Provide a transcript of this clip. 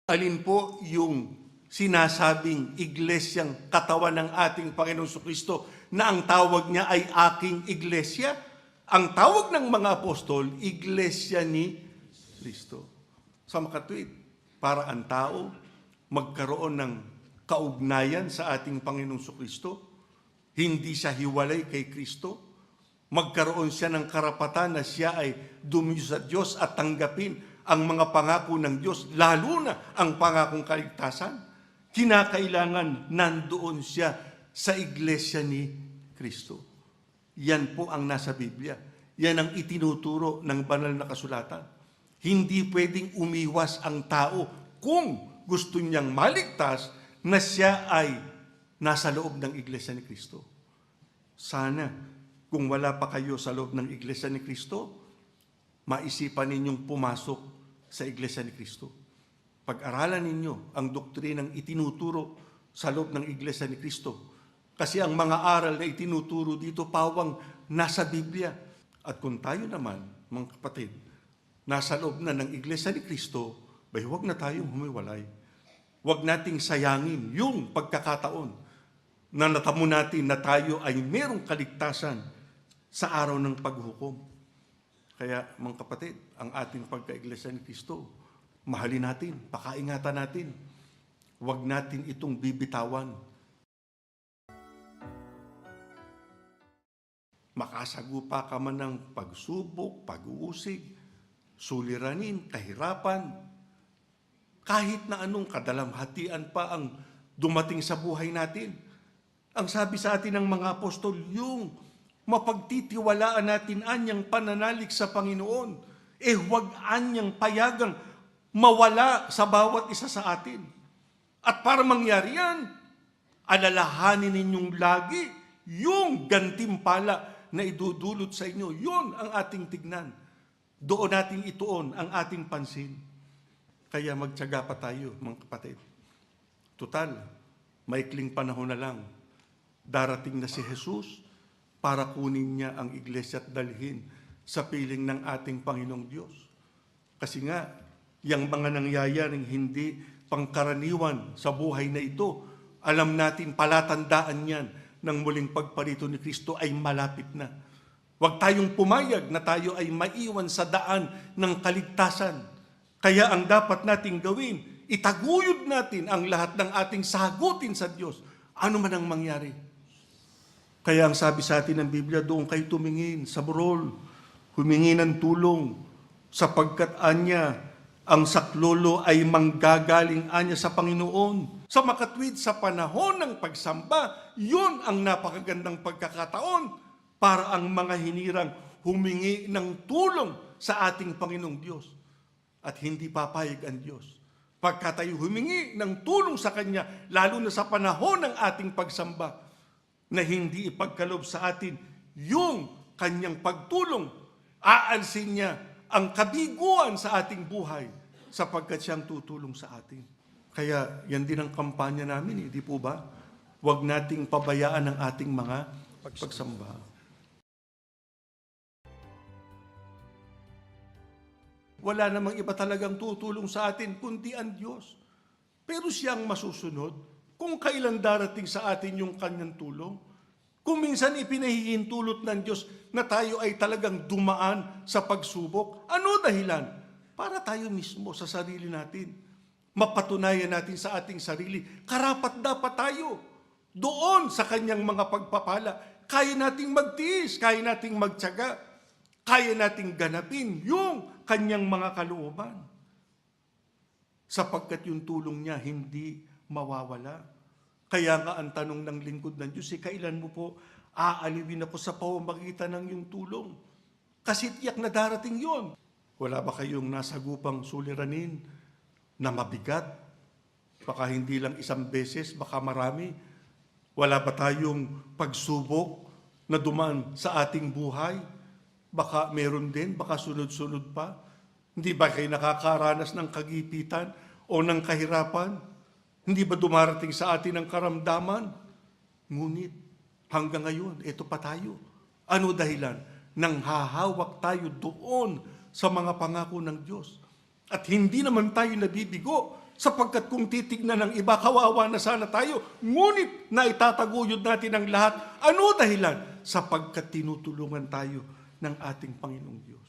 Alin po yung sinasabing iglesyang katawan ng ating Panginoong Kristo na ang tawag niya ay aking iglesia? Ang tawag ng mga apostol, iglesia ni Kristo. Sa makatwid, para ang tao magkaroon ng kaugnayan sa ating Panginoong Kristo, hindi siya hiwalay kay Kristo, magkaroon siya ng karapatan na siya ay dumiyo sa Diyos at tanggapin ang mga pangako ng Diyos, lalo na ang pangakong kaligtasan, kinakailangan nandoon siya sa iglesia ni Kristo. Yan po ang nasa Biblia. Yan ang itinuturo ng banal na kasulatan. Hindi pwedeng umiwas ang tao kung gusto niyang maligtas na siya ay nasa loob ng iglesia ni Kristo. Sana, kung wala pa kayo sa loob ng iglesia ni Kristo, maisipan ninyong pumasok sa iglesia ni Kristo. Pag-aralan ninyo ang doktrinang itinuturo sa loob ng iglesia ni Kristo. Kasi ang mga aral na itinuturo dito pawang nasa Biblia. At kung tayo naman, mga kapatid, nasa loob na ng iglesia ni Kristo, huwag na tayong humiwalay. Huwag nating sayangin yung pagkakataon na natamo natin na tayo ay merong kaligtasan sa araw ng paghukom. Kaya, mga kapatid, ang ating pagka-iglesia ni Kristo, mahalin natin, pakaingatan natin. Huwag natin itong bibitawan. Makasagupa ka man ng pagsubok, pag-uusig, suliranin, kahirapan, kahit na anong kadalamhatian pa ang dumating sa buhay natin. Ang sabi sa atin ng mga apostol, yung mapagtitiwalaan natin anyang pananalig sa Panginoon, huwag anyang payagang mawala sa bawat isa sa atin. At para mangyari yan, alalahanin ninyong lagi yung gantimpala na idudulot sa inyo. Yun ang ating tignan. Doon natin ituon ang ating pansin. Kaya magtiyaga pa tayo, mga kapatid. Tutal, maikling panahon na lang. Darating na si Jesus para kunin niya ang iglesia at dalhin sa piling ng ating Panginoong Diyos. Kasi nga, yung mga nangyayaring hindi pangkaraniwan sa buhay na ito, alam natin, palatandaan yan ng muling pagparito ni Kristo ay malapit na. Huwag tayong pumayag na tayo ay maiwan sa daan ng kaligtasan. Kaya ang dapat nating gawin, itaguyod natin ang lahat ng ating sagutin sa Diyos. Ano man ang mangyari. Kaya ang sabi sa atin ng Biblia, doon kayo tumingin sa burol, humingi ng tulong, sapagkat anya, ang saklolo ay manggagaling anya sa Panginoon. Sa makatwid, sa panahon ng pagsamba, yun ang napakagandang pagkakataon para ang mga hinirang humingi ng tulong sa ating Panginoong Diyos. At hindi papayag ang Diyos. Pagka tayo humingi ng tulong sa Kanya, lalo na sa panahon ng ating pagsamba, na hindi ipagkalob sa atin yung kanyang pagtulong, aalsin niya ang kabiguan sa ating buhay sapagkat siyang tutulong sa atin. Kaya yan din ang kampanya namin, di po ba? Huwag nating pabayaan ang ating mga pagsamba. Wala namang iba talagang tutulong sa atin kundi ang Diyos. Pero siyang masusunod kung kailan darating sa atin yung kanyang tulong. Kung minsan ipinahihintulot ng Diyos na tayo ay talagang dumaan sa pagsubok, ano dahilan? Para tayo mismo sa sarili natin. Mapatunayan natin sa ating sarili, karapat dapat tayo doon sa kanyang mga pagpapala. Kaya nating magtiis, kaya nating magtiyaga, kaya nating ganapin yung kanyang mga kalooban. Sapagkat yung tulong niya hindi mawawala. Kaya nga ang tanong ng lingkod ng Diyos, kailan mo po aaliwin ako sa pamamagitan ng iyong tulong? Kasi tiyak na darating yon. Wala ba kayong nasagupang suliranin na mabigat? Baka hindi lang isang beses, baka marami. Wala ba tayong pagsubok na dumaan sa ating buhay? Baka meron din, baka sunod-sunod pa. Hindi ba kayo nakakaranas ng kagipitan o ng kahirapan? Hindi ba dumarating sa atin ang karamdaman? Ngunit hanggang ngayon, ito pa tayo. Ano dahilan? Nang hahawak tayo doon sa mga pangako ng Diyos. At hindi naman tayo nabibigo sapagkat kung titignan ng iba, kawawa na sana tayo. Ngunit naitataguyod natin ang lahat. Ano dahilan? Sapagkat tinutulungan tayo ng ating Panginoong Diyos.